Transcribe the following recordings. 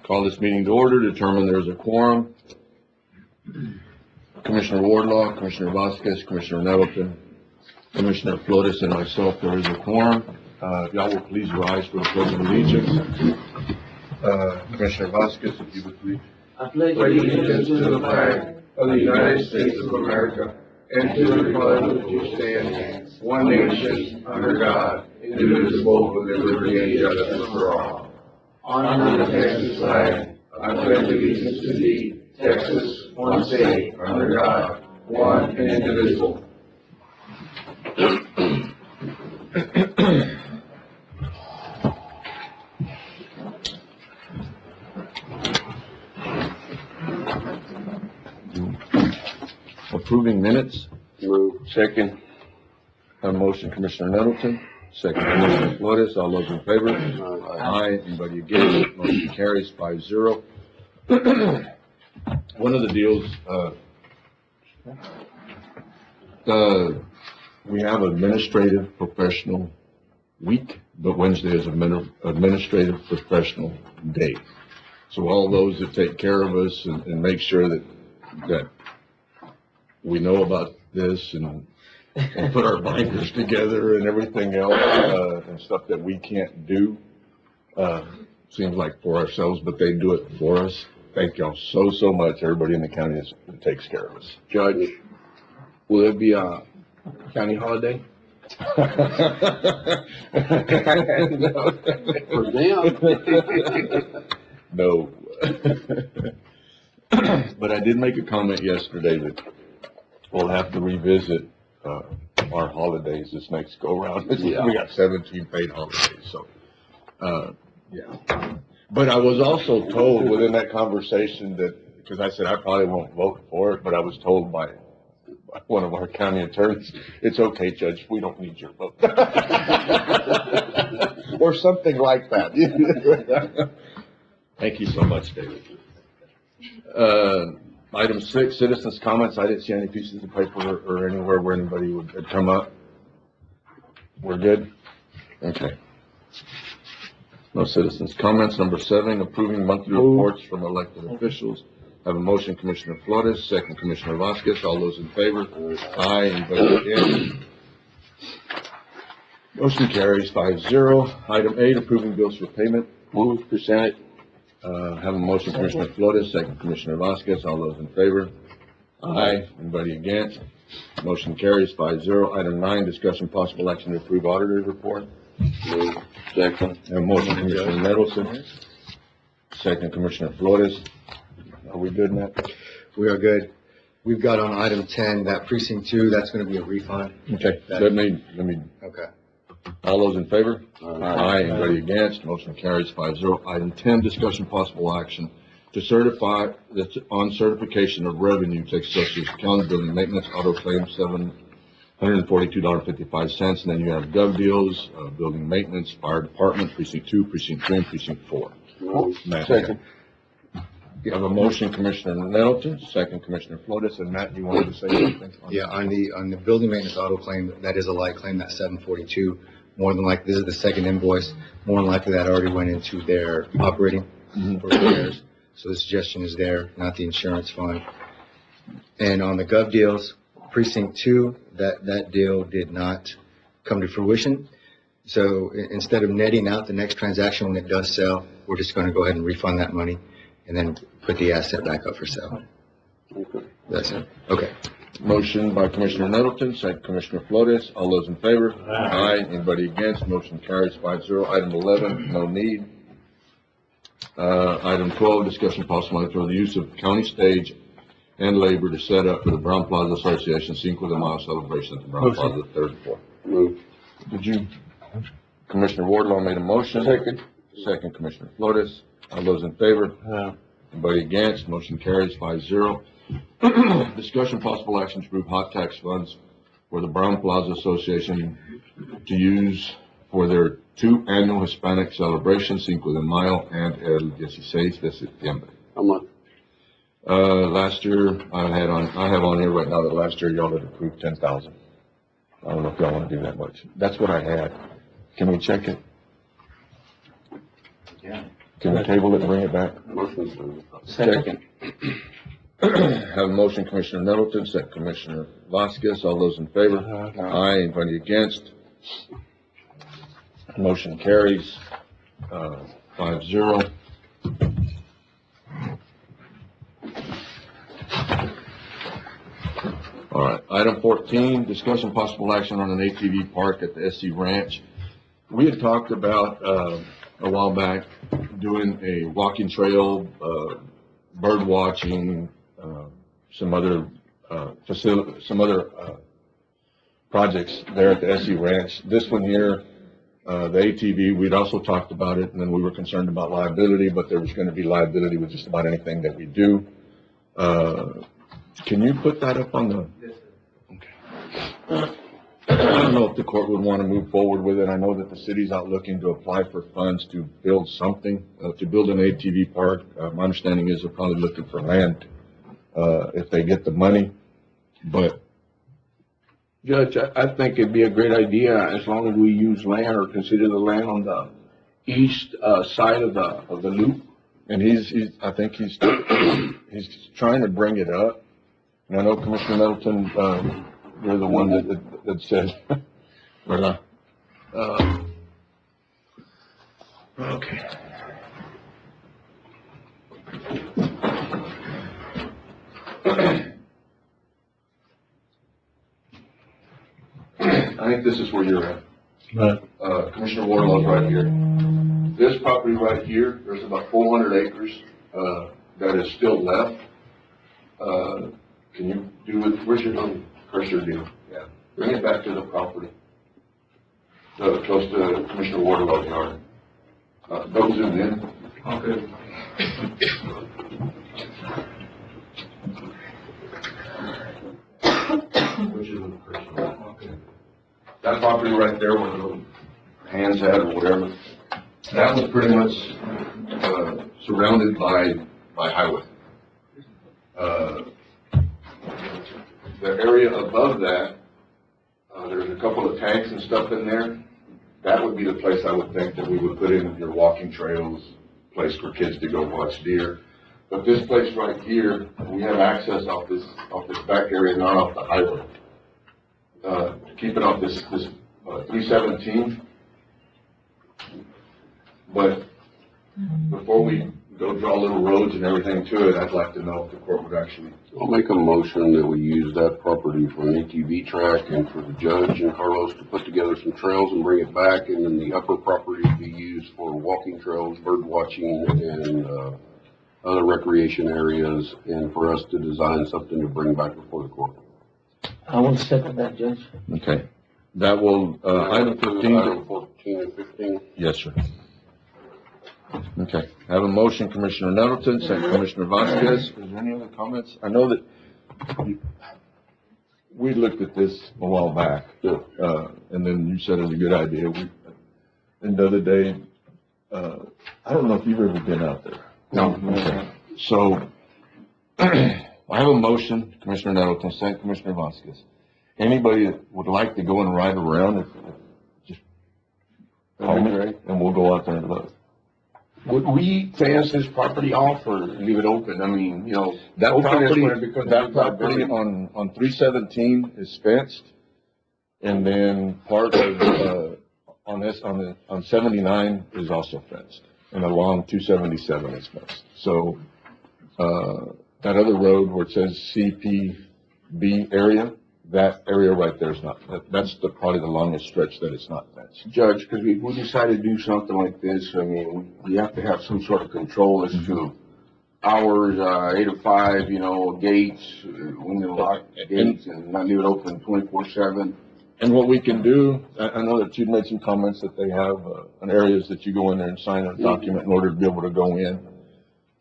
Call this meeting to order, determine there's a quorum. Commissioner Wardlaw, Commissioner Vasquez, Commissioner Nettleton, Commissioner Flores, and myself, there is a quorum. If y'all will please rise for the pledge of allegiance. Commissioner Vasquez, if you would please. I pledge allegiance to the flag of the United States of America and to the republic which stands one nation under God, indivisible, with liberty and justice for all. Honor the Texas flag. I pledge allegiance to thee, Texas, one state, under God, one and indivisible. Approving minutes. Move. Second. A motion, Commissioner Nettleton. Second, Commissioner Flores. All those in favor? Aye. Anybody against? Motion carries 5-0. One of the deals, we have administrative professional week, but Wednesday is administrative professional day. So all those that take care of us and make sure that we know about this and put our binders together and everything else, and stuff that we can't do, seems like for ourselves, but they do it for us. Thank y'all so much, everybody in the county that takes care of us. Judge, will it be a county holiday? For them. No. But I did make a comment yesterday that we'll have to revisit our holidays this next go around. Yeah. We got 17 paid holidays, so yeah. But I was also told within that conversation that, because I said I probably won't vote for it, but I was told by one of our county attorneys, it's okay, Judge, we don't need your vote. Or something like that. Thank you so much, David. Item 6, citizens' comments. I didn't see any pieces of paper or anywhere where anybody would come up. We're good? Okay. No citizens' comments. Number 7, approving monthly reports from elected officials. Have a motion, Commissioner Flores. Second, Commissioner Vasquez. All those in favor? Aye. Anybody against? Motion carries 5-0. Item 8, approving bills for payment. Move, presented. Have a motion, Commissioner Flores, second, Commissioner Vasquez. All those in favor? Aye. Anybody against? Motion carries 5-0. Item 9, discussion possible action to approve auditor's report. Move. Second. Have a motion, Commissioner Nettleton. Second, Commissioner Flores. Are we good, Matt? We are good. We've got on item 10, that precinct 2, that's going to be a refund. Okay. Let me. Okay. All those in favor? Aye. Anybody against? Motion carries 5-0. Item 10, discussion possible action to certify on certification of revenue tax such as county building maintenance, auto claim $742.55. And then you have gov deals, building maintenance, fire department, precinct 2, precinct 3, and precinct 4. Matt, Second. you have a motion, Commissioner Nettleton, second, Commissioner Flores, and Matt, you wanted to say something? Yeah, on the building maintenance auto claim, that is a light claim, that 742. More than likely, this is the second invoice. More than likely, that already went into their operating for repairs. So the suggestion is there, not the insurance fund. And on the gov deals, precinct 2, that deal did not come to fruition. So instead of netting out the next transaction when it does sell, we're just going to go ahead and refund that money and then put the asset back up for sale. Okay. That's it. Okay. Motion by Commissioner Nettleton, second Commissioner Flores. All those in favor? Aye. Anybody against? Motion carries 5-0. Item 11, no need. Item 12, discussion possible for the use of county stage and labor to set up for the Brown Plaza Association Cinco de Mayo celebration at the Brown Plaza 3rd and 4th. Move. Did you, Commissioner Wardlaw made a motion? Second. Second, Commissioner Flores. All those in favor? Anybody against? Motion carries 5-0. Discussion possible action to approve hot tax funds for the Brown Plaza Association to use for their 2 annual Hispanic celebrations, Cinco de Mayo and el 16 de septiembre. How much? Last year, I have on here right now that last year y'all had approved 10,000. I don't know if y'all want to do that much. That's what I had. Can we check it? Yeah. Can we table it and bring it back? Motion. Second. Have a motion, Commissioner Nettleton, second Commissioner Vasquez. All those in favor? Aye. Anybody against? Motion carries, 5-0. All right, item 14, discussion possible action on an ATV park at the SC Ranch. We had talked about, a while back, doing a walking trail, bird watching, some other projects there at the SC Ranch. This one here, the ATV, we'd also talked about it, and then we were concerned about liability, but there was going to be liability with just about anything that we do. Can you put that up on the? Okay. I don't know if the court would want to move forward with it. I know that the city's out looking to apply for funds to build something, to build an ATV park. My understanding is they're probably looking for land, if they get the money, but. Judge, I think it'd be a great idea as long as we use land or consider the land on the east, side of the loop. And I think he's trying to bring it up. And I know Commissioner Middleton, you're the one that said, but, okay. I think this is where you're at. Right. Commissioner Warlow's right here. This property right here, there's about 400 acres, that is still left. Can you do it, where's your little cursor deal? Yeah. Bring it back to the property. Close to Commissioner Warlow's yard. Don't zoom in. Okay. Where's your little cursor? Okay. That property right there where the little hands at or whatever, that was pretty much, surrounded by highway. The area above that, there's a couple of tanks and stuff in there. That would be the place I would think that we would put in your walking trails, place for kids to go watch deer. But this place right here, we have access off this back area, not off the highway. To keep it off this 317. But before we go draw little roads and everything to it, I'd like to know if the court would actually. I'll make a motion that we use that property for an ATV track and for the judge and Carlos to put together some trails and bring it back, and then the upper property be used for walking trails, bird watching, and other recreation areas, and for us to design something to bring back before the court. I will second that, Judge. Okay. That will, item 15. Item 14 and 15. Yes, sir. Okay. I have a motion, Commissioner Nettleton, second Commissioner Vasquez. Is there any other comments? I know that we looked at this a while back. Yeah. And then you said it was a good idea. And the other day, I don't know if you've ever been out there. No. Okay. So, I have a motion, Commissioner Nettleton, second Commissioner Vasquez. Anybody that would like to go and ride around, just call me, and we'll go out there and look. Would we fence this property off or leave it open? I mean, you know, That open is property, when it becomes that property liability. on 317 is fenced, and then part of, on 79 is also fenced, and along 277 is fenced. So, that other road where it says CPB area, that area right there is not, that's probably the longest stretch that it's not fenced. Judge, because if we decide to do something like this, I mean, we have to have some sort of control as to hours, 8 to 5, you know, gates, when to lock gates and not leave it open 24/7. And what we can do, I know that you'd made some comments that they have, on areas that you go in there and sign a document in order to be able to go in.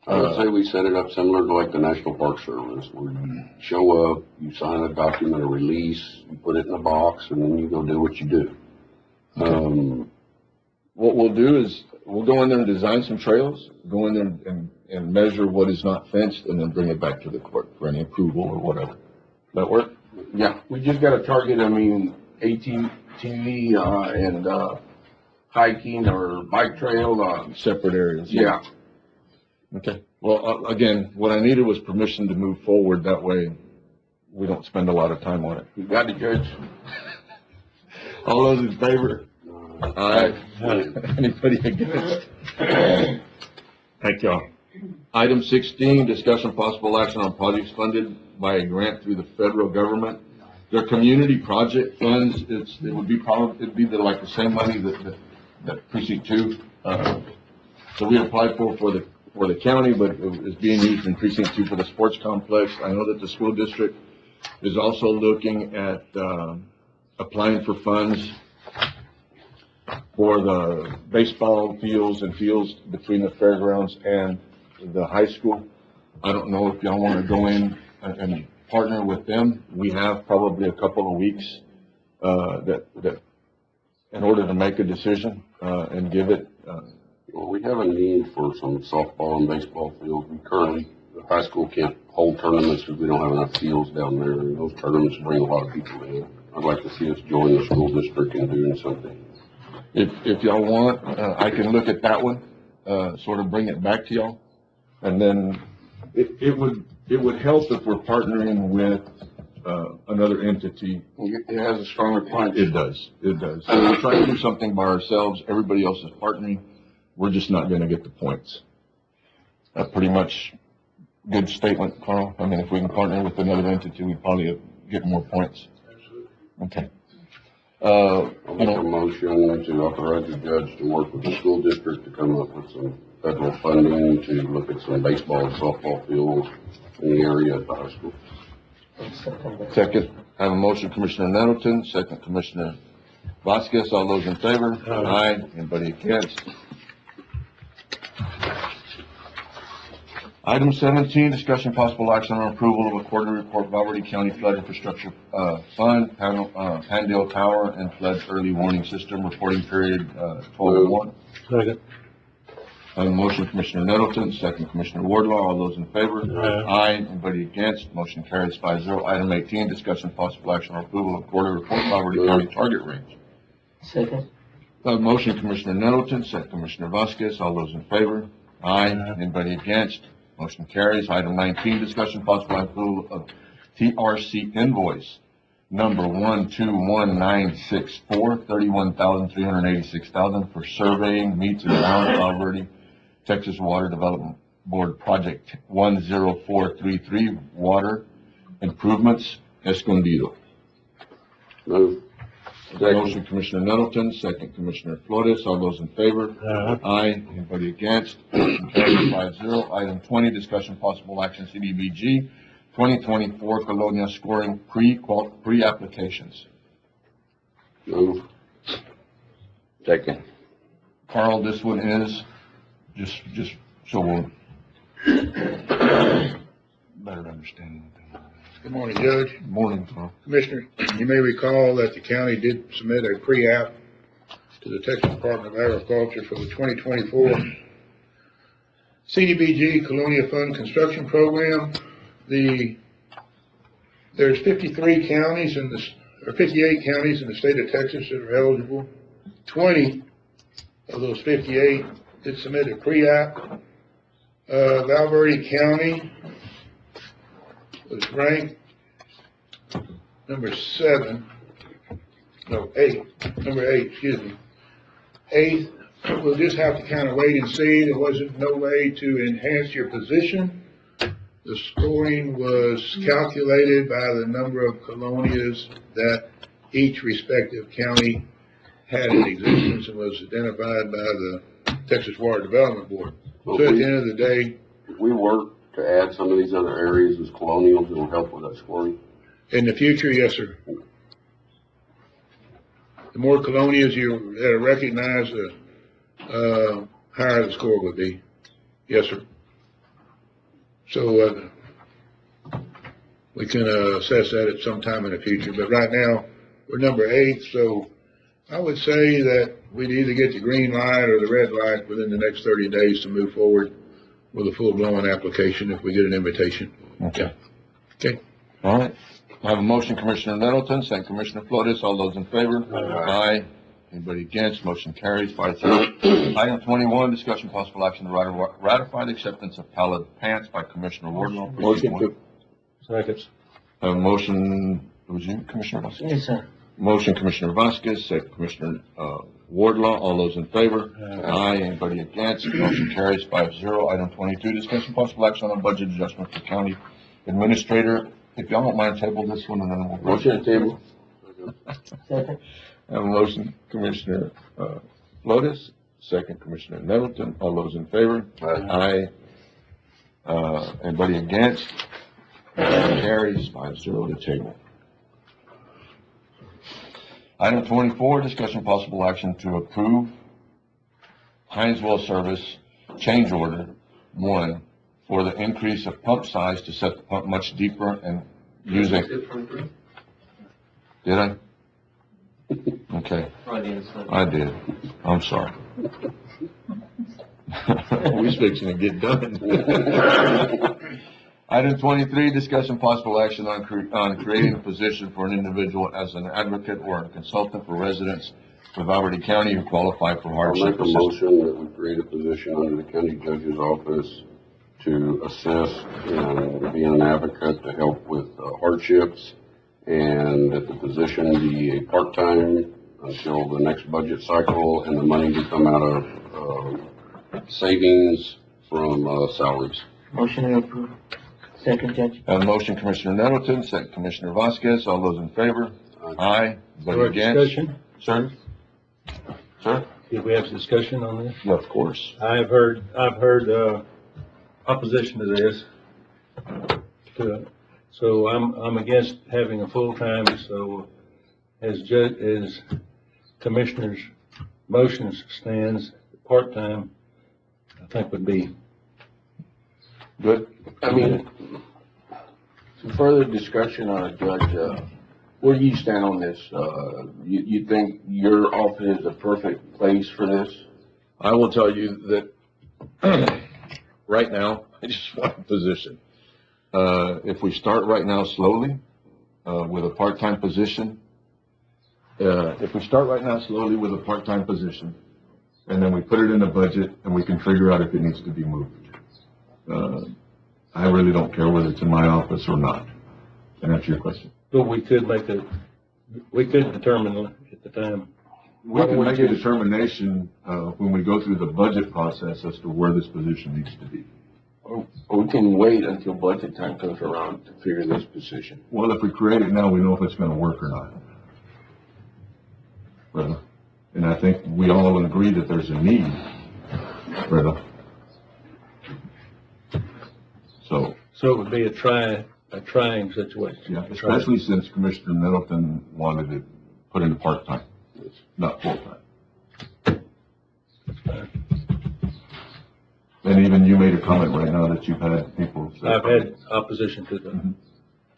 I would say we set it up similar to like the National Park Service, where you show up, you sign a document, a release, you put it in a box, and then you go do what you do. What we'll do is, we'll go in there and design some trails, go in there and measure what is not fenced, and then bring it back to the court for any approval or whatever. That work? Yeah, we just got to target, I mean, ATV, and hiking or bike trail, Separate areas. yeah. Okay. Well, again, what I needed was permission to move forward. That way we don't spend a lot of time on it. You got it, Judge? All those in favor? Aye. Anybody against? Thank y'all. Item 16, discussion possible action on projects funded by a grant through the federal government. They're community project funds. It'd be like the same money that precinct 2, so we applied for the county, but it is being used in precinct 2 for the sports complex. I know that the school district is also looking at, applying for funds for the baseball fields and fields between the fairgrounds and the high school. I don't know if y'all want to go in and partner with them. We have probably a couple of weeks, that in order to make a decision, and give it, Well, we have a need for some softball and baseball fields. We currently, the high school can't hold tournaments because we don't have enough fields down there. And those tournaments bring a lot of people in. I'd like to see us join the school district in doing something. if y'all want, I can look at that one, sort of bring it back to y'all. And then it would help if we're partnering with, another entity. It has a stronger punch. It does. So we're trying to do something by ourselves. Everybody else is partnering. We're just not gonna get the points. Pretty much good statement, Carl. I mean, if we can partner with another entity, we'd probably get more points. Okay. I'll make a motion to authorize the judge to work with the school district to come up with some federal funding to look at some baseball and softball fields in the area at the high school. Second, I have a motion, Commissioner Nettleton, second, Commissioner Vasquez. All those in favor? Aye. Anybody against? Item 17, discussion possible action on approval of a quarterly report, Valverde County Flood Infrastructure, Fund, Pandale Tower and Flood Early Warning System, reporting period, 12/1. Second. I have a motion, Commissioner Nettleton, second, Commissioner Wardlaw. All those in favor? Aye. Anybody against? Motion carries 5-0. Item 18, discussion possible action on approval of quarterly report, Valverde County Target Range. Second. I have a motion, Commissioner Nettleton, second, Commissioner Vasquez. All those in favor? Aye. Anybody against? Motion carries. Item 19, discussion possible approval of TRC invoice number 121964, $31,386 for surveying meets and bounds Valverde, Texas Water Development Board Project 10433 Water Improvements, Escondido. Move. Motion, Commissioner Nettleton, second, Commissioner Flores. All those in favor? Aye. Anybody against? Motion carries 5-0. Item 20, discussion possible action, CDBG 2024 Colonia scoring pre-applications. Move. Second. Carl, this one is, just so we'll better understand. Good morning, Judge. Morning, Carl. Commissioner, you may recall that the county did submit a pre-app to the Texas Department of Agriculture for the 2024 CDBG Colonia Fund Construction Program. There's 58 counties in the state of Texas that are eligible. 20 of those 58 did submit a pre-app. Valverde County was ranked number 8, excuse me. 8th, we'll just have to kind of wait and see. There wasn't no way to enhance your position. The scoring was calculated by the number of colonias that each respective county had in existence and was identified by the Texas Water Development Board. So at the end of the day, If we work to add some of these other areas as colonials, it'll help with that scoring. in the future, yes, sir. The more colonias you recognize, the higher the score would be. Yes, sir. So we can assess that at some time in the future. But right now, we're number 8. So I would say that we'd either get the green light or the red light within the next 30 days to move forward with a full-blown application if we get an invitation. Okay. Okay. All right. I have a motion, Commissioner Nettleton, second, Commissioner Flores. All those in favor? Aye. Anybody against? Motion carries 5-0. Item 21, discussion possible action to ratify the acceptance of pallet pants by Commissioner Wardlaw. Motion to, Second. Motion, was you, Commissioner Vasquez? Yes, sir. Motion, Commissioner Vasquez, second, Commissioner, Wardlaw. All those in favor? Aye. Aye. Anybody against? Motion carries 5-0. Item 22, discussion possible action on budget adjustment for county administrator. If y'all don't mind, table this one and then we'll. motion to table. Second. I have a motion, Commissioner, Flores, second, Commissioner Nettleton. All those in favor? Aye. Aye. Anybody against? Motion carries 5-0 to table. Item 24, discussion possible action to approve Heinz Well Service change order 1 for the increase of pump size to set the pump much deeper and use a. Did I? Okay. I did. I'm sorry. We're fixing to get done. Item 23, discussion possible action on creating a position for an individual as an advocate or a consultant for residents of Valverde County who qualify for I'll hardship make a assistance. motion that we create a position under the county judge's office to assist and be an advocate to help with hardships, and that the position be a part-time until the next budget cycle, and the money to come out of savings from salaries. Motion to approve. Second, Judge. A motion, Commissioner Nettleton, second, Commissioner Vasquez. All those in favor? Aye. Vote Or against? discussion? Sir? Sir? Did we have discussion on this? Of course. I've heard, opposition to this. So I'm against having a full-time, so as Commissioner's motions stands, part-time, I think would be. Good? I mean, some further discussion on it, Judge, where do you stand on this? You think your office is the perfect place for this? I will tell you that right now, I just want a position. If we start right now slowly, with a part-time position, and then we put it in the budget and we can figure out if it needs to be moved. I really don't care whether it's in my office or not. Can I answer your question? But we could determine at the time. We can make a determination, when we go through the budget process as to where this position needs to be. Or we can wait until budget time comes around to figure this position. Well, if we create it now, we know if it's gonna work or not. Brother, and I think we all agree that there's a need, brother. So it would be a trying situation. Yeah, especially since Commissioner Middleton wanted it put in part-time, not full-time. And even you made a comment right now that you've had people say. I've had opposition to that.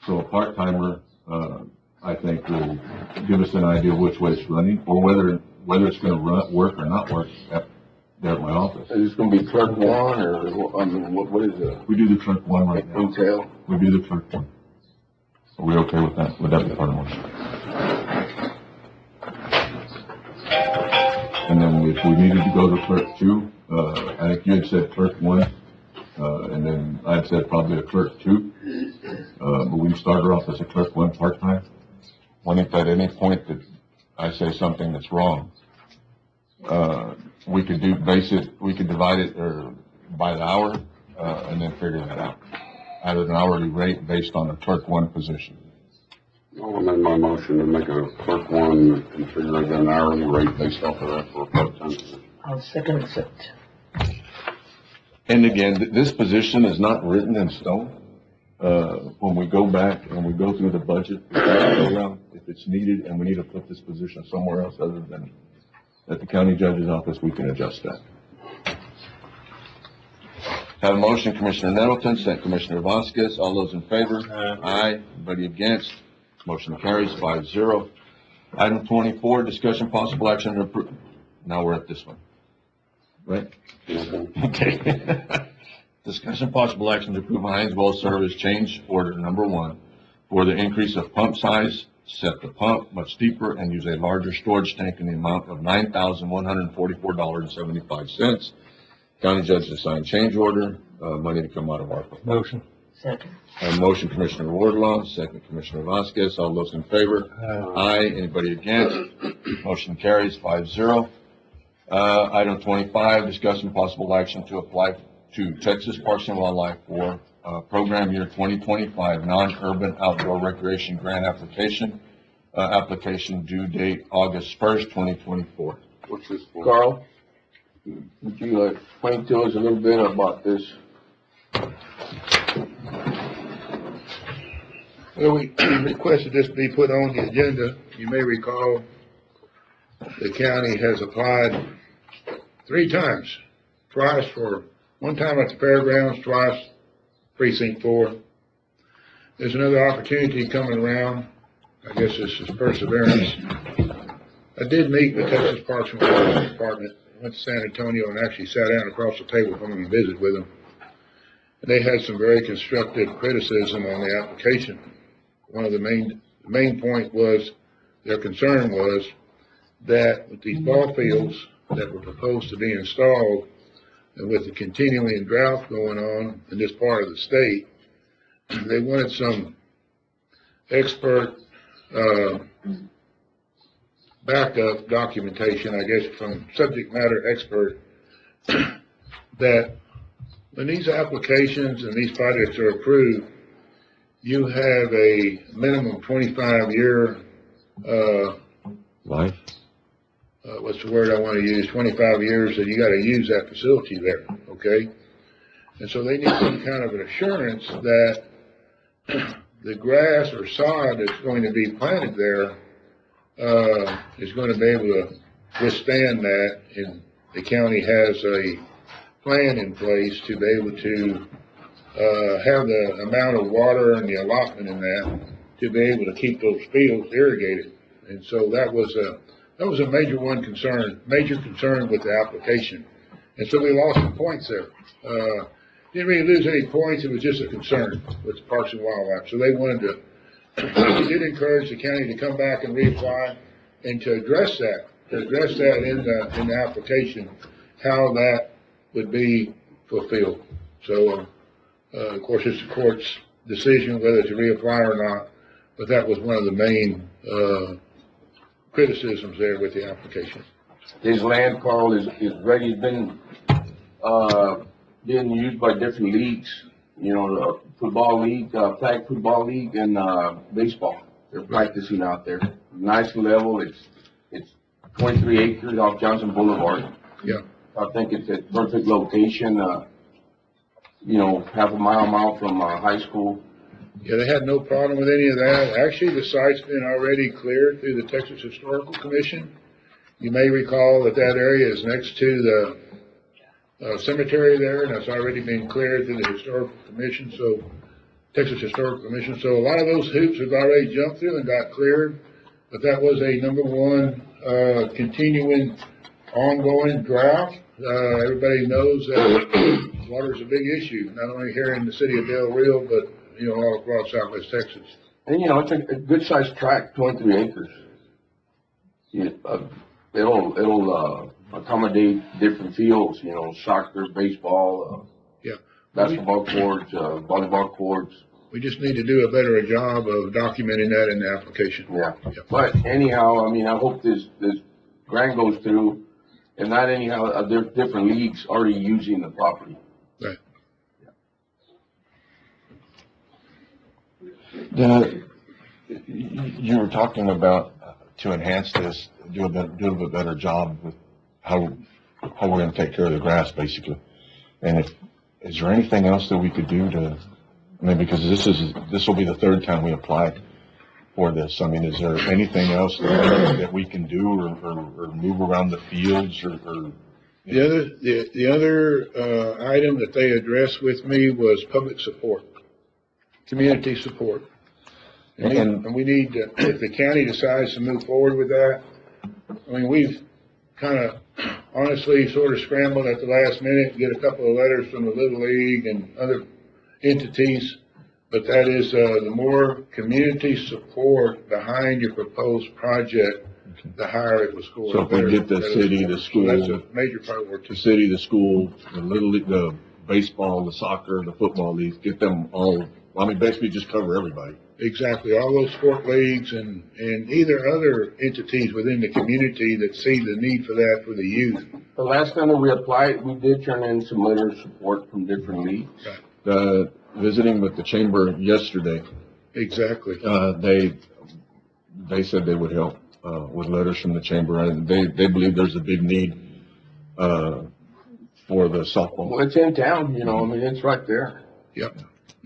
So a part-timer, I think will give us an idea which way it's running, or whether it's gonna work or not work there at my office. Is this gonna be clerk one, or, I mean, what is the We do the clerk one right now. entail? We do the clerk one. Are we okay with that? Would that be part of the motion? And then if we needed to go to clerk two, I think you had said clerk one, and then I'd said probably a clerk two. But we can start her off as a clerk one part-time. When if at any point that I say something that's wrong, we could divide it or by the hour, and then figure that out. At an hourly rate based on the clerk one position. I'll amend my motion to make a clerk one and figure out an hourly rate based off of that for a part-time position. I'll second accept. And again, this position is not written in stone. When we go back and we go through the budget, if it's needed and we need to put this position somewhere else other than at the county judge's office, we can adjust that. Have a motion, Commissioner Nettleton, second Commissioner Vasquez. All those in favor? Aye. Anybody against? Motion carries 5-0. Item 24, discussion possible action to approve. Now we're at this one. Right? Okay. Discussion possible action to approve Heinz Well Service change order number 1 for the increase of pump size set the pump much deeper, and use a larger storage tank in the amount of $9,144.75. County judge to sign change order, money to come out of ARPA. Motion. Second. Motion Commissioner Wardlaw, second Commissioner Vasquez. All those in favor? Aye. Anybody against? Motion carries 5-0. Item 25, discussion possible action to apply to Texas Parks and Wildlife for program year 2025 non-urban outdoor recreation grant application. Application due date August 1st, 2024. What's this for? Carl, would you explain to us a little bit about this? Well, we requested this be put on the agenda. You may recall the county has applied 3 times, twice for, one time at the fairgrounds, twice precinct 4. There's another opportunity coming around. I guess this is perseverance. I did meet with Texas Parks and Wildlife Department, went to San Antonio and actually sat down across the table from them and visited with them. And they had some very constructive criticism on the application. One of the main point was, their concern was that with these ball fields that were proposed to be installed, and with the continuing drought going on in this part of the state, they wanted some expert backup documentation, I guess, from subject matter expert, that when these applications and these projects are approved, you have a minimum 25-year, Life? what's the word I want to use, 25 years that you got to use that facility there, okay? And so they need some kind of an assurance that the grass or sod that's going to be planted there is going to be able to withstand that, and the county has a plan in place to be able to have the amount of water and the allotment in that to be able to keep those fields irrigated. And so that was a major concern with the application. And so we lost some points there. Didn't really lose any points, it was just a concern with Parks and Wildlife. So they wanted to, we did encourage the county to come back and reapply and to address that in the application, how that would be fulfilled. So, of course, it's the court's decision whether to reapply or not, but that was one of the main criticisms there with the application. This land, Carl, is already been being used by different leagues. You know, the football league, flag football league, and baseball. They're practicing out there. Nice level. It's 23 acres off Johnson Boulevard. Yeah. I think it's a perfect location. You know, half a mile from high school. Yeah, they had no problem with any of that. Actually, the site's been already cleared through the Texas Historical Commission. You may recall that area is next to the cemetery there, and that's already been cleared through the Historical Commission, Texas Historical Commission. So a lot of those hoops have already jumped through and got cleared, but that was a #1 continuing, ongoing drought. Everybody knows that water is a big issue, not only here in the city of Del Rio, but you know, all across Southwest Texas. And you know, it's a good sized tract, 23 acres. It'll accommodate different fields, you know, soccer, baseball, Yeah. basketball courts, volleyball courts. We just need to do a better job of documenting that in the application. Yeah. But anyhow, I mean, I hope this grant goes through, and not anyhow, there different leagues already using the property. Right. You were talking about to enhance this, do a little bit better job with how we're going to take care of the grass, basically. And is there anything else that we could do to? I mean, because this will be the 3rd time we applied for this. I mean, is there anything else that we can do or move around the fields or? The other item that they addressed with me was public support, community support. And we need to, if the county decides to move forward with that, I mean, we've kind of honestly sort of scrambled at the last minute, get a couple of letters from the Little League and other entities, But that is, the more community support behind your proposed project, the higher it will score. So if we get the city, the school- So that's a major The priority. city, the school, the little league, the baseball, the soccer, the football leagues, get them all, I mean, basically just cover everybody. Exactly, all those sport leagues and either other entities within the community that see the need for that for the youth. The last time that we applied, we did turn in some letters of support from different leagues. Visiting with the chamber yesterday, Exactly. they said they would help, with letters from the chamber, and they believe there's a big need, for the softball. Well, it's in town, you know, I mean, it's right there. Yep,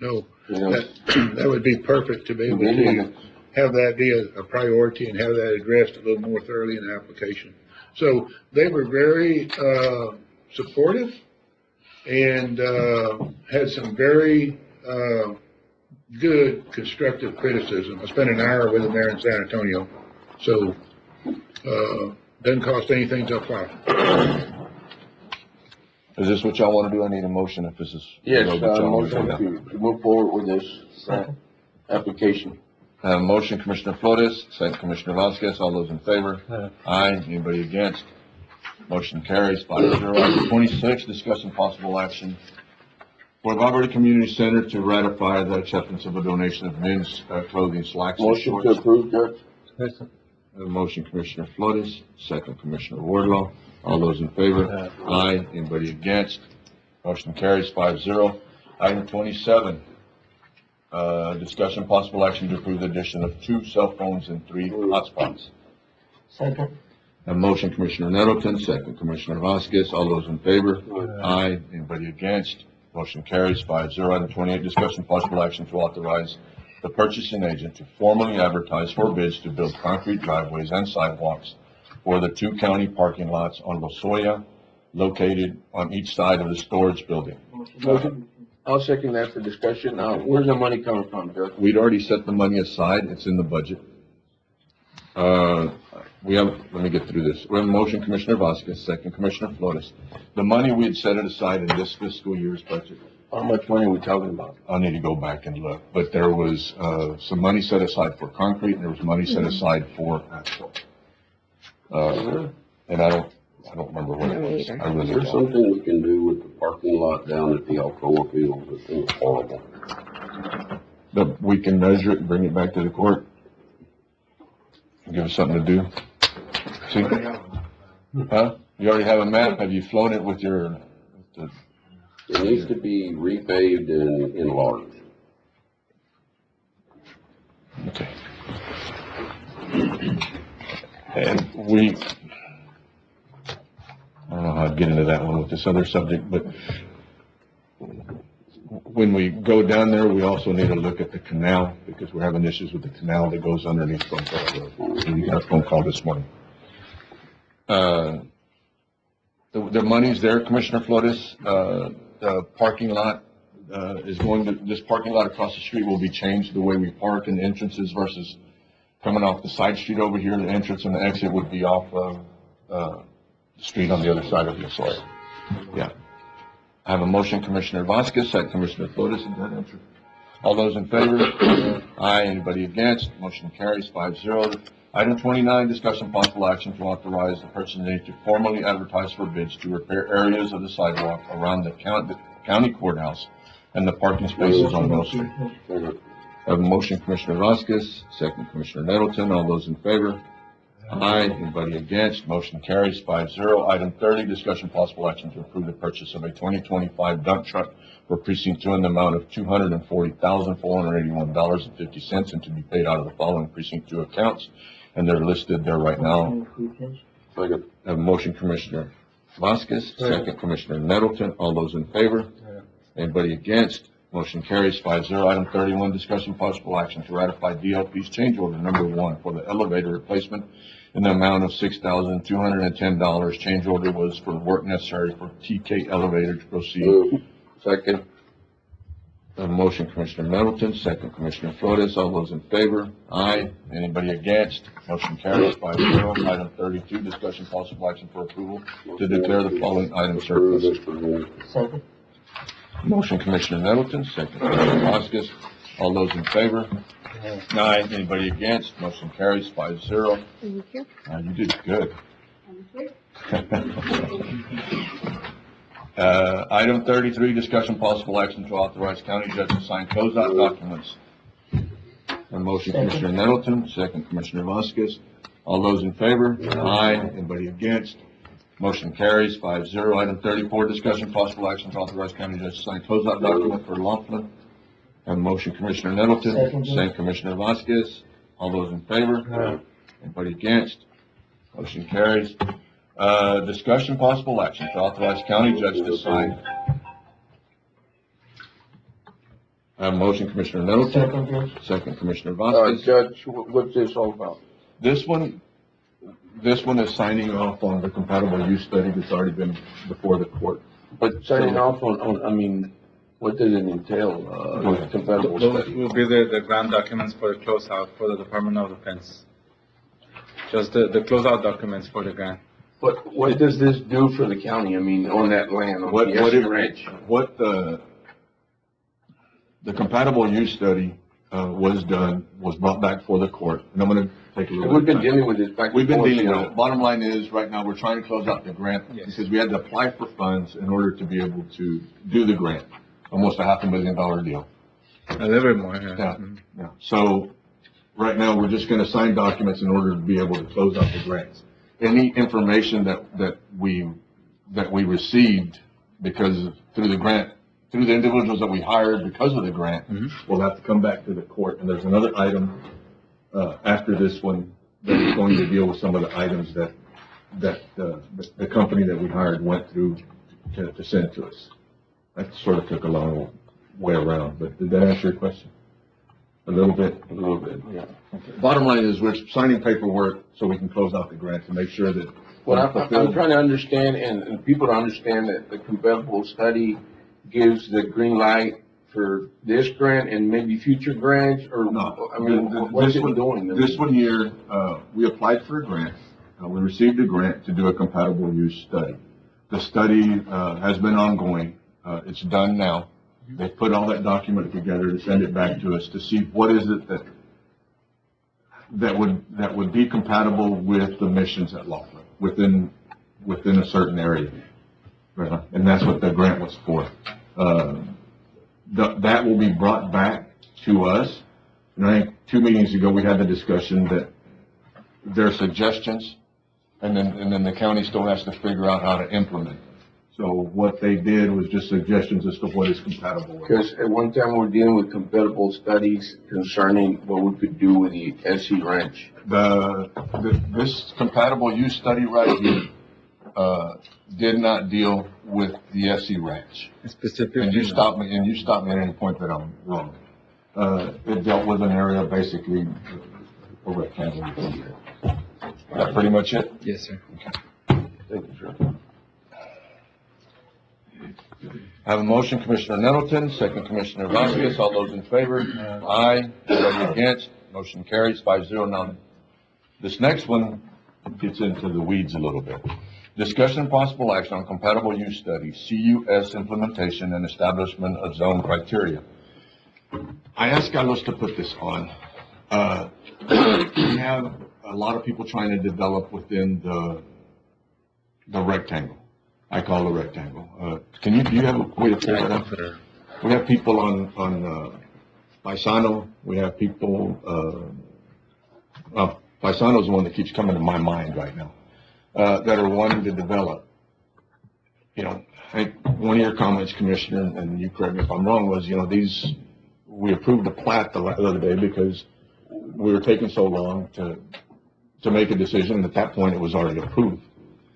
no, You know, that would be perfect to be able to have that be a priority and have that addressed a little more thoroughly in the application. So they were very, supportive and, had some very, good constructive criticism. I spent an hour with them there in San Antonio, so, doesn't cost anything to apply. Is this what y'all wanna do? I need a motion if this is. yes, what y'all wanna do motion now. to move forward with this application. Motion, Commissioner Flores, second Commissioner Vasquez, all those in favor? Aye, anybody against? Motion carries 5-0. Item 26, discussion possible action for the Valverde Community Center to ratify the acceptance of a donation of men's clothing, slacks and Motion to shorts. approve, Judge. Motion, Commissioner Flores, second Commissioner Wardlaw, all those in favor? Aye, anybody against? Motion carries 5-0. Item 27, discussion possible action to approve the addition of 2 cell phones and 3 hotspots. Second. A motion, Commissioner Nettleton, second Commissioner Vasquez, all those in favor? Aye. Anybody against? Motion carries 5-0. Item 28, discussion possible action to authorize the purchasing agent to formally advertise for bids to build concrete driveways and sidewalks for the 2 county parking lots on Lozoya, located on each side of the storage building. Motion. I'll second that for discussion. Where's the money coming from, Judge? We'd already set the money aside, it's in the budget. Let me get through this. We have a motion, Commissioner Vasquez, second Commissioner Flores. The money, we had set it aside in this fiscal year's budget. How much money are we talking about? I'll need to go back and look, but there was, some money set aside for concrete, and there was money set aside for asphalt. And I don't remember what it was. I really Is there don't. something we can do with the parking lot down at the Alcoa Field? That thing is horrible. But we can measure it and bring it back to the court. Give us something to do. See? Huh? You already have a map? Have you flown it with your, It needs to be repaved and enlarged. okay. And I don't know how I'd get into that one with this other subject, but when we go down there, we also need to look at the canal, because we're having issues with the canal that goes underneath Front Road. We got a phone call this morning. The money's there, Commissioner Flores. The parking lot, this parking lot across the street will be changed the way we park in the entrances versus coming off the side street over here. The entrance and the exit would be off of, the street on the other side of the soil. Yeah. I have a motion, Commissioner Vasquez, second Commissioner Flores, and that answer. All those in favor? Aye. Anybody against? Motion carries 5-0. Item 29, discussion possible action to authorize the purchasing agent to formally advertise for bids to repair areas of the sidewalk around the county courthouse and the parking spaces on Mill Street. I have a motion, Commissioner Vasquez, second Commissioner Nettleton. All those in favor? Aye. Anybody against? Motion carries 5-0. Item 30, discussion possible action to approve the purchase of a 2025 dump truck for precinct 2 in the amount of $240,481.50 and to be paid out of the following precinct 2 accounts. And they're listed there right now. Second. I have a motion, Commissioner Vasquez, second Commissioner Nettleton. All those in favor? Anybody against? Motion carries 5-0. Item 31, discussion possible action to ratify DLP's change order number 1 for the elevator replacement in the amount of $6,210. Change order was for the work necessary for TK Elevator to proceed. Move. Second. A motion, Commissioner Nettleton, second Commissioner Flores. All those in favor? Aye. Anybody against? Motion carries 5-0. Item 32, discussion possible action for approval to declare the following item surplus. Second. Motion, Commissioner Nettleton, second Commissioner Vasquez. All those in favor? Aye. Anybody against? Motion carries 5-0. Thank you. You did good. Item 33, discussion possible action to authorize county judge to sign closeout documents. A motion, Second. Commissioner Nettleton, second, Commissioner Vasquez. All those in favor? Aye. Anybody against? Motion carries 5-0. Item 34, discussion possible action to authorize county judge to sign closeout document for Laughlin. A motion, Commissioner Nettleton, Second. second, Commissioner Vasquez. All those in favor? Anybody against? Motion carries. Discussion possible action to authorize county judge to sign. A motion, Commissioner Nettleton, Second, Judge. second, Commissioner Vasquez. Judge, what's this all about? This one is signing off on the compatible use study that's already been before the court. But signing off on, I mean, what does it entail, Go ahead. compatible Those study? will be the grant documents for the closeout for the Department of Defense. Just the closeout documents for the grant. But what does this do for the county, I mean, on that land, on What the it- Essie Ranch? What the compatible use study, was brought back for the court, and I'm gonna take a little. We've been bit of time. dealing with this back and We've been forth, dealing you with know. it. Bottom line is, right now, we're trying to close out the grant Yes. because we had to apply for funds in order to be able to do the grant. Almost a $500,000 deal. A little bit more, yeah. Yeah. Mhm. Yeah. So, right now, we're just gonna sign documents in order to be able to close out the grants. Any information that we received because through the grant, through the individuals that we hired because of the grant, will have to come back to the court. And there's another item, after this one, that is going to deal with some of the items that the company that we hired went through to send to us. That sort of took a long way around, but did that answer your question? A little bit? A little bit, yeah. Bottom line is, we're signing paperwork so we can close out the grant to make sure that. Well, I'm trying to understand, and people to understand that the compatible study gives the green light for this grant and maybe future grants, or, No. I mean, what's it doing? This one here, we applied for a grant. We received a grant to do a compatible use study. The study, has been ongoing. It's done now. They put all that document together to send it back to us to see what is it that would be compatible with the missions at Laughlin within a certain area. Right. And that's what the grant was for. That will be brought back to us. And I think 2 meetings ago, we had the discussion that there are suggestions, and then the county still has to figure out how to implement. So what they did was just suggestions as to what is compatible with. Because at one time, we're dealing with compatible studies concerning what we could do with the Essie Ranch. This compatible use study right here, did not deal with the SC Ranch. Specifically. And you stop me at any point that I'm wrong. It dealt with an area basically a rectangle. That pretty much it? Yes, sir. Thank you, sir. I have a motion, Commissioner Nettleton, second, Commissioner Vasquez. All those in favor? Aye. Anybody against? Motion carries 5-0. Now, this next one gets into the weeds a little bit. Discussion and possible action on compatible use study, CUS implementation and establishment of zone criteria. I asked Carlos to put this on. We have a lot of people trying to develop within the rectangle. I call the rectangle. Do you have a way to pull that up? We have people on Paisano. We have people, Paisano's the one that keeps coming to my mind right now, that are wanting to develop. You know, I think one of your comments, Commissioner, and you correct me if I'm wrong, was, we approved a plat the other day because we were taking so long to make a decision, and at that point, it was already approved.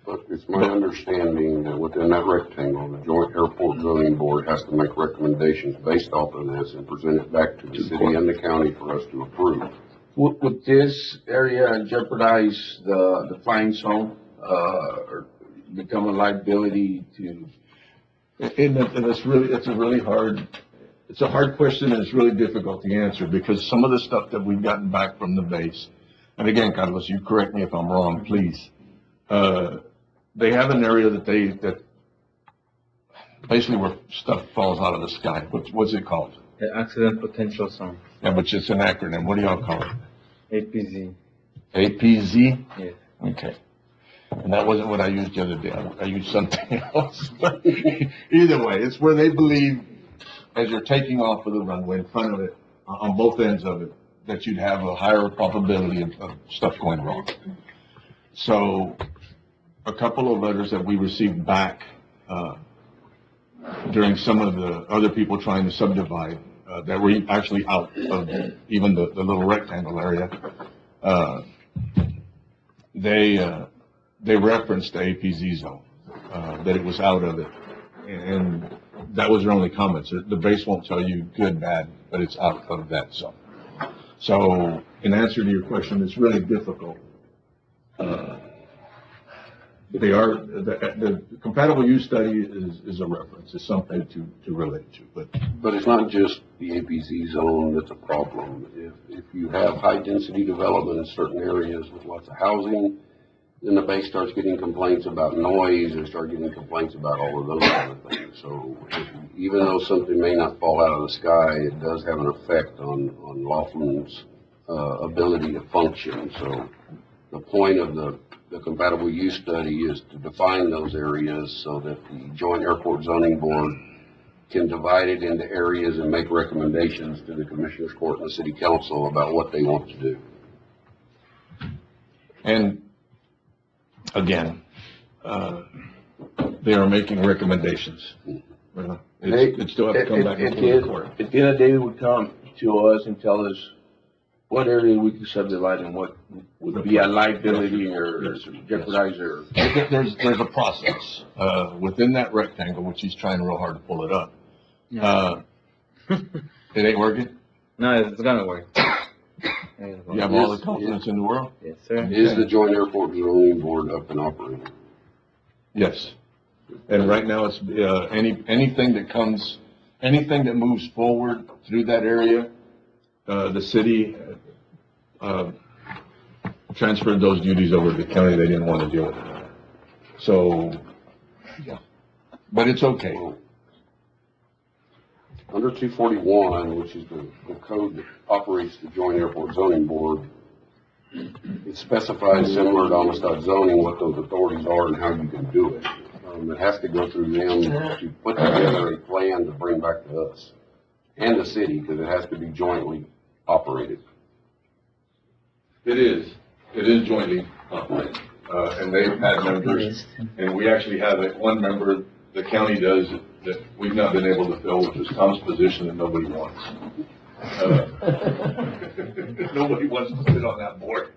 But it's my understanding that within that rectangle, the Joint Airport Zoning Board has to make recommendations based off of this and present it back to the city and the county for us to approve. Would this area jeopardize the flying zone, or become a liability to? And it's a hard question, and it's really difficult to answer, because some of the stuff that we've gotten back from the base, and again, Carlos, you correct me if I'm wrong, please. They have an area that basically where stuff falls out of the sky. What's it called? The accident potential zone, Yeah, but it's an acronym. What do y'all call it? APZ. APZ? Yes. Okay. And that wasn't what I used the other day. I used something else. But either way, it's where they believe, as you're taking off of the runway in front of it, on both ends of it, that you'd have a higher probability of stuff going wrong. So a couple of letters that we received back during some of the other people trying to subdivide that were actually out of even the little rectangle area, they referenced the APZ zone, that it was out of it. And that was their only comments. The base won't tell you good, bad, but it's out of that zone. So in answer to your question, it's really difficult. The compatible use study is a reference, it's something to relate to, But it's not just the APZ zone that's a problem. If you have high-density development in certain areas with lots of housing, then the base starts getting complaints about noise, or start getting complaints about all of those kind of things. So even though something may not fall out of the sky, it does have an effect on Laughlin's ability to function. So the point of the compatible use study is to define those areas so that the Joint Airport Zoning Board can divide it into areas and make recommendations to the Commissioners Court and the City Council about what they want to do. And again, they are making recommendations. It still has to come back before the court. At the end of the day, they would come to us and tell us what area we could subdivide and what would be a liability or jeopardize or. There's a process, within that rectangle, which he's trying real hard to pull it up. It ain't working? No, it's gonna work. You have all the confidence in the world? Yes, sir. Is the Joint Airport Zoning Board up and operating? Yes. And right now, it's, anything that moves forward through that area, the city, transferred those duties over to the county. They didn't want to deal with it. So, yeah. But it's okay. Under 241, which is the code that operates the Joint Airport Zoning Board, it specifies, similar to Amistad zoning, what those authorities are and how you can do it. It has to go through them to put together a plan to bring back to us and the city, because it has to be jointly operated. It is jointly operated, and they've had members, and we actually have one member, the county does, that we've not been able to fill, which is Tom's position that nobody wants. Nobody wants to sit on that board.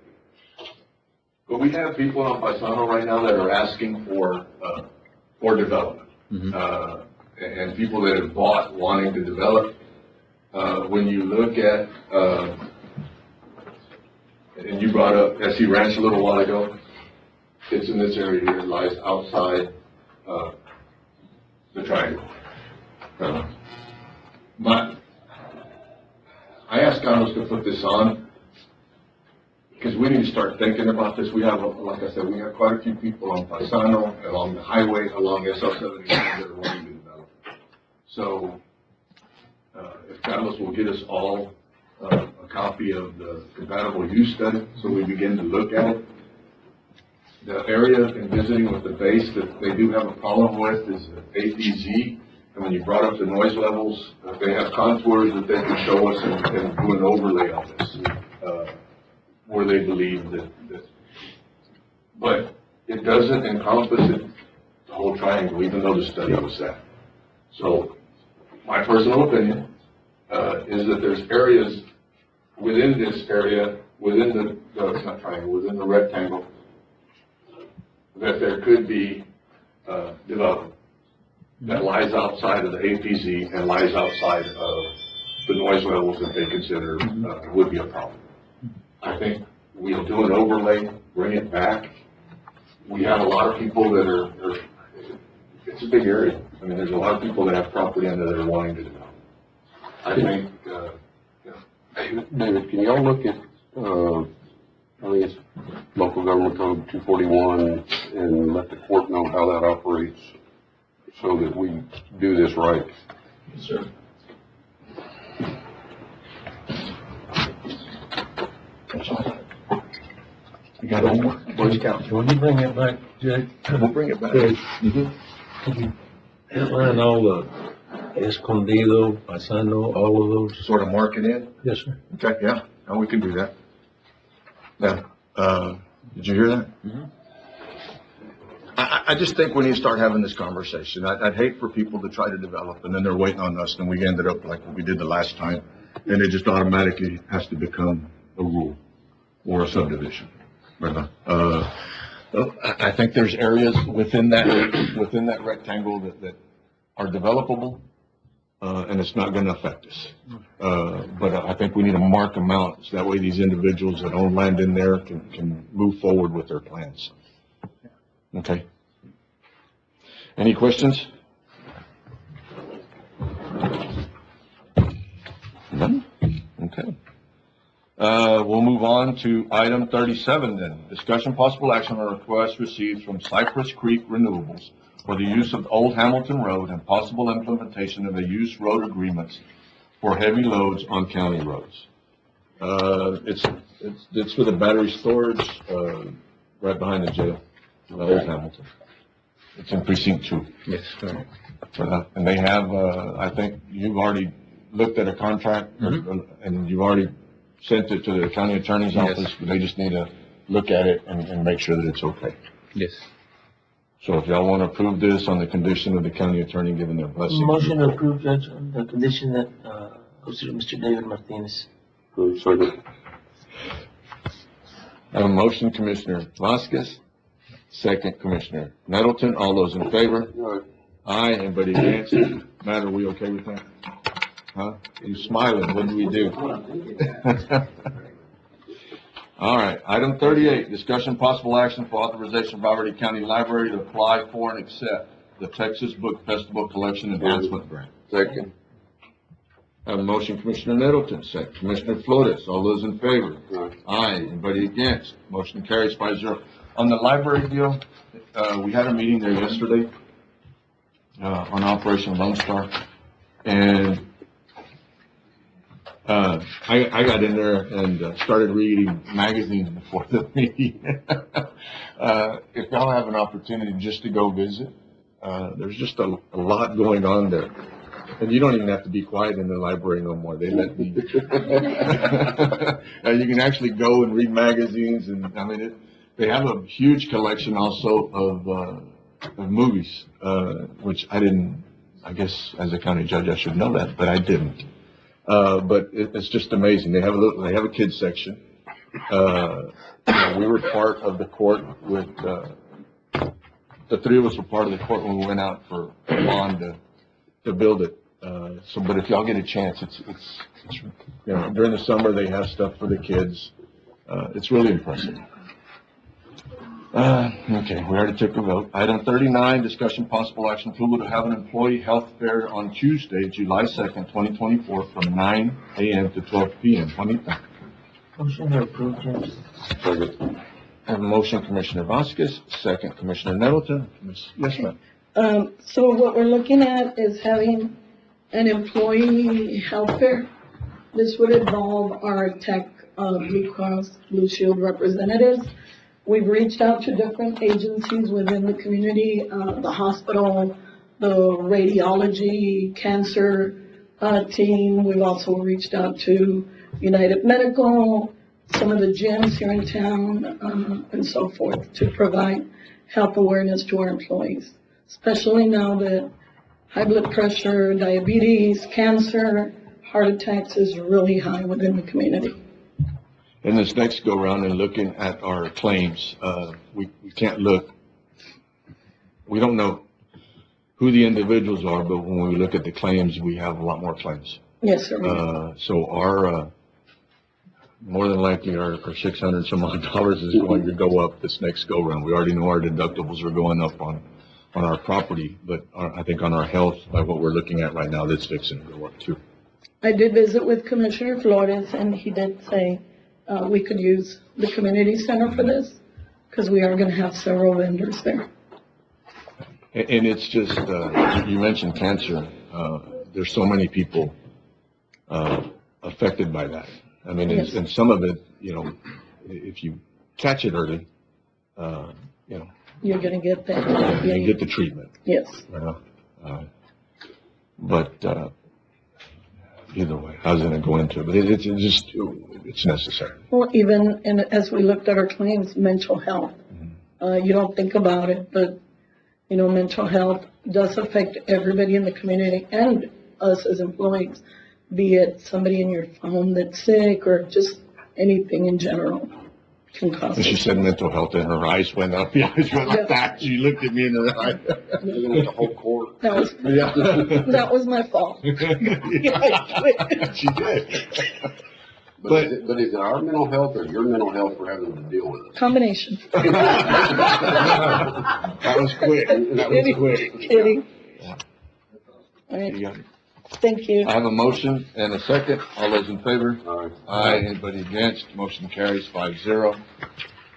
But we have people on Paisano right now that are asking for development. And people that have bought wanting to develop. When you look at, and you brought up SC Ranch a little while ago, it's in this area here, it lies outside the triangle. I asked Carlos to put this on because we need to start thinking about this. We have, like I said, we have quite a few people on Paisano, along the highway, along SL-79 that are wanting to develop. So if Carlos will get us all a copy of the compatible use study so we begin to look at it. The area in visiting with the base that they do have a problem with is the APZ. And when you brought up the noise levels, they have contours that they can show us and do an overlay on this, where they believe that, but it doesn't encompass the whole triangle, even though the study was that. So my personal opinion is that there's areas within this area, within the not triangle, within the rectangle, that there could be development that lies outside of the APZ and lies outside of the noise levels that they consider would be a problem. I think we'll do an overlay, bring it back. We have a lot of people that are it's a big area. I mean, there's a lot of people that have property under there wanting to develop. I think, David, can y'all look at, I think it's Local Government Code 241, and let the court know how that operates so that we do this right? Yes, sir. You got homework? Boy Scouts. When you bring it back, Jay, We'll bring it back. Mhm. could you outline all the Escondido, Pasano, all of those? Sort of mark it in? Yes, sir. Okay, yeah, no, we can do that. Now, did you hear that? I just think we need to start having this conversation. I'd hate for people to try to develop, and then they're waiting on us, and we ended up like what we did the last time, and it just automatically has to become a rule or a subdivision. I think there's areas within that rectangle that are developable, and it's not gonna affect us. But I think we need to mark them out, so that way these individuals that own land in there can move forward with their plans. Okay. Any questions? None? Okay. We'll move on to item 37 then. Discussion possible action on a request received from Cypress Creek Renewables for the use of Old Hamilton Road and possible implementation of the use road agreements for heavy loads on county roads. It's for the battery storage, right behind the jail, Old Hamilton. It's in precinct 2. Yes, correct. And they have, I think you've already looked at a contract, and you've already sent it to the county attorney's Yes. office, but they just need to look at it and make sure that it's okay. Yes. So if y'all want to approve this on the condition of the county attorney giving their blessing. Motion to approve, Judge, on the condition that, goes to Mr. David Martinez. Second. I have a motion, Commissioner Vasquez, second, Commissioner Nettleton. All those in favor? Aye. Anybody against? Matt, are we okay with that? Huh? You smiling, what do we do? All right, item 38, discussion possible action for authorization of Valverde County Library to apply for and accept the Texas Book Festival Collection Enhancement Grant. Second. I have a motion, Commissioner Nettleton, second, Commissioner Flores. All those in favor? Aye. Anybody against? Motion carries 5-0. On the library deal, we had a meeting there yesterday, on Operation Lone Star, and I got in there and started reading magazines before the meeting. If y'all have an opportunity just to go visit, there's just a lot going on there. And you don't even have to be quiet in the library no more. They let me. You can actually go and read magazines, and I mean, they have a huge collection also of movies, which I didn't. I guess as a county judge I should know that, but I didn't. But it's just amazing. They have a kids section. We were part of the court with the three of us were part of the court when we went out for bond to build it. But if y'all get a chance, it's during the summer they have stuff for the kids. It's really impressive. Okay, we already took a vote. Item 39, discussion possible action approval to have an employee health fair on Tuesday, July 2nd, 2024, from 9 a.m. to 12 p.m. Motion to approve, Judge. Second. I have a motion, Commissioner Vasquez, second, Commissioner Nettleton. Yes, ma'am. So what we're looking at is having an employee health fair. This would involve our Tech Blue Cross Blue Shield representatives. We've reached out to different agencies within the community, the hospital, the radiology, cancer team. We've also reached out to United Medical, some of the gyms here in town, and so forth, to provide health awareness to our employees, especially now that high blood pressure, diabetes, cancer, heart attacks is really high within the community. In this next go around and looking at our claims, we can't look, we don't know who the individuals are, but when we look at the claims, we have a lot more claims. Yes, sir. So our, more than likely our 600 some odd dollars is going to go up this next go around. We already know our deductibles are going up on our property, but I think on our health, by what we're looking at right now, that's fixing to go up too. I did visit with Commissioner Flores, and he did say we could use the community center for this, because we are going to have several vendors there. And it's just, you mentioned cancer. There's so many people affected by that. I mean, Yes. and some of it, if you catch it early, You're gonna get that. you get the treatment. Yes. But either way, I was going to go into it, but it's necessary. Well, even, and as we looked at our claims, mental health, you don't think about it, but, mental health does affect everybody in the community and us as employees, be it somebody in your phone that's sick or just anything in general can cause And she it. said mental health, and her eyes went up. The eyes went like that. She looked at me in her eye. Looking at the whole court. That was, Yeah. that was my fault. She did. But is it our mental health or your mental health for having to deal with it? Combination. That was quick. That was quick. Kidding. Yeah. All right, You got it. thank you. I have a motion and a second. All those in favor? Aye. Aye. Anybody against? Motion carries 5-0.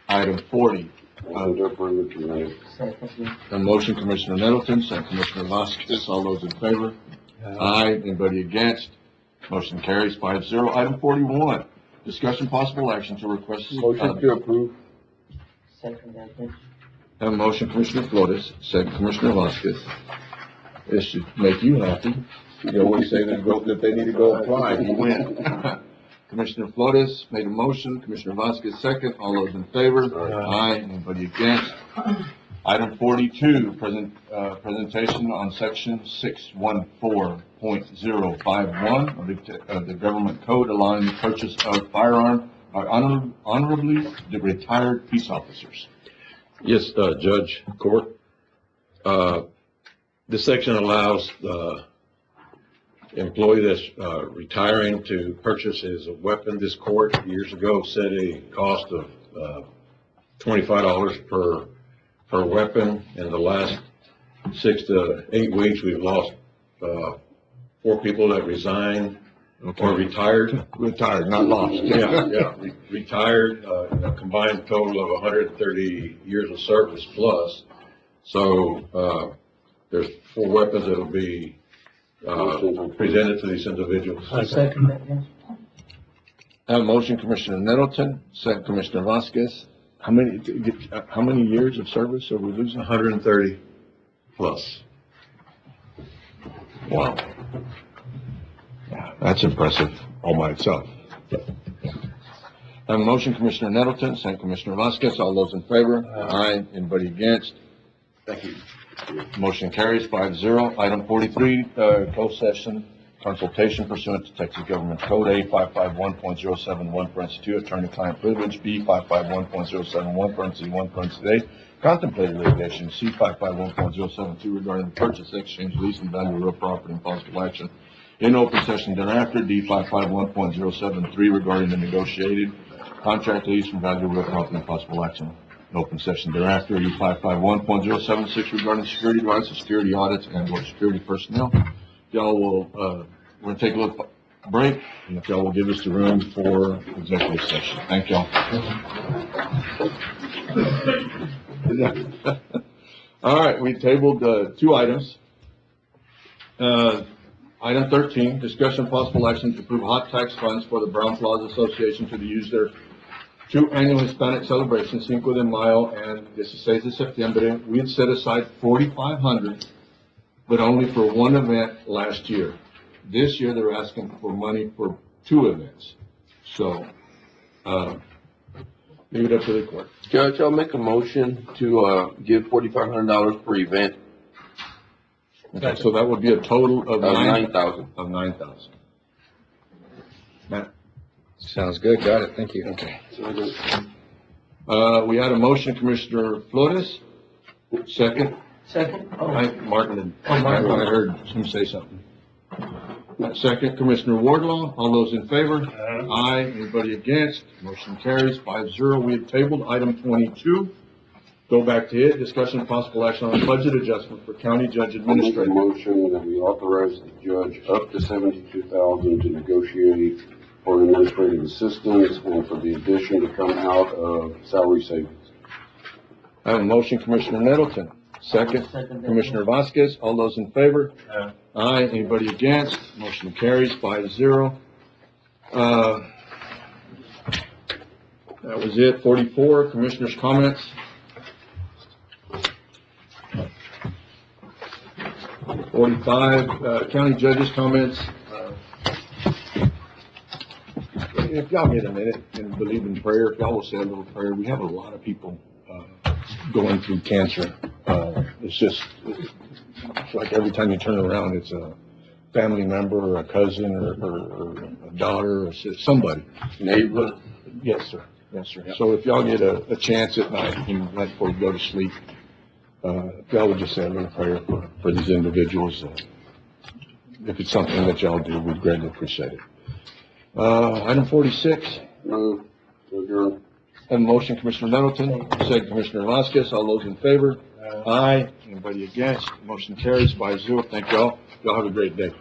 Item 40. Motion to approve it tonight. Second. A motion, Commissioner Nettleton, second Commissioner Vasquez. All those in favor? Aye. Anybody against? Motion carries 5-0. Item 41. Discussion possible action to request. Motion to approve. Second. Have a motion, Commissioner Flores, second Commissioner Vasquez. This should make you happy. You always say that they need to go apply, you win. Commissioner Flores made a motion, Commissioner Vasquez second. All those in favor? Aye. Anybody against? Item 42, presentation on section 614.051 of the Government Code allowing the purchase of firearm by honorably retired peace officers. Yes, Judge Court. This section allows the employee that's retiring to purchase his weapon. This court years ago set a cost of $25 per weapon. In the last 6 to 8 weeks, we've lost 4 people that resigned or retired. Retired, not lost. Retired, a combined total of 130 years of service plus. So, there's 4 weapons that'll be, presented to these individuals. I second that, yes. I have a motion, Commissioner Nettleton, second Commissioner Vasquez. How many years of service are we losing? 130 plus. Wow. Yeah, that's impressive all by itself. I have a motion, Commissioner Nettleton, second Commissioner Vasquez. All those in favor? Aye. Anybody against? Thank you. Motion carries 5-0. Item 43, closed session consultation pursuant to Texas Government Code A 551.071, attorney-client privilege, B 551.071, A, contemplated litigation, C 551.072 regarding the purchase, exchange, lease, and value of real property and possible action in open session thereafter, D 551.073 regarding the negotiated contract lease and value of real property and possible action in open session thereafter, E 551.076 regarding security rights and security audits and or security personnel. Y'all will, we're gonna take a little break, and if y'all will give us the room for executive session. Thank y'all. All right, we tabled, 2 items. Item 13, discussion possible action to approve hot tax funds for the Brown Plaza Association to be used their 2 annual Hispanic celebrations, Cinco de Mayo and 16 de Septiembre. We had set aside $4,500, but only for 1 event last year. This year, they're asking for money for 2 events. So, leave it up to the court. Judge, I'll make a motion to, give $4,500 per event. Okay, so that would be a total of $9,000. Of 9,000. Matt? Sounds good, got it, thank you. Okay. We had a motion, Commissioner Flores, second. Second? Oh, Martin, Oh, Martin. I heard him say something. Second, Commissioner Wardlaw, all those in favor? Aye. Anybody against? Motion carries 5-0. We have tabled item 22. Go back to it, discussion of possible action on budget adjustment for county judge I'll make a administrator. motion that we authorize the judge up to $72,000 to negotiate for administrative assistance and for the addition to come out of salary savings. I have a motion, Commissioner Nettleton. Second, Second. Commissioner Vasquez. All those in favor? Aye. Anybody against? Motion carries 5-0. That was it. 44, commissioners' comments. 45, county judges' comments. If y'all get a minute and believe in prayer, if y'all will say a little prayer, we have a lot of people going through cancer. It's just, it's like every time you turn around, it's a family member or a cousin or a daughter or somebody. Neighbor. Yes, sir. Yes, sir. So if y'all get a chance at night, right before you go to sleep, if y'all would just say a little prayer for these individuals. If it's something that y'all do, we'd greatly appreciate it. Item 46. Move to adjourn. Have a motion, Commissioner Nettleton, second Commissioner Vasquez. All those in favor? Aye. Anybody against? Motion carries 5-0. Thank y'all. Y'all have a great day.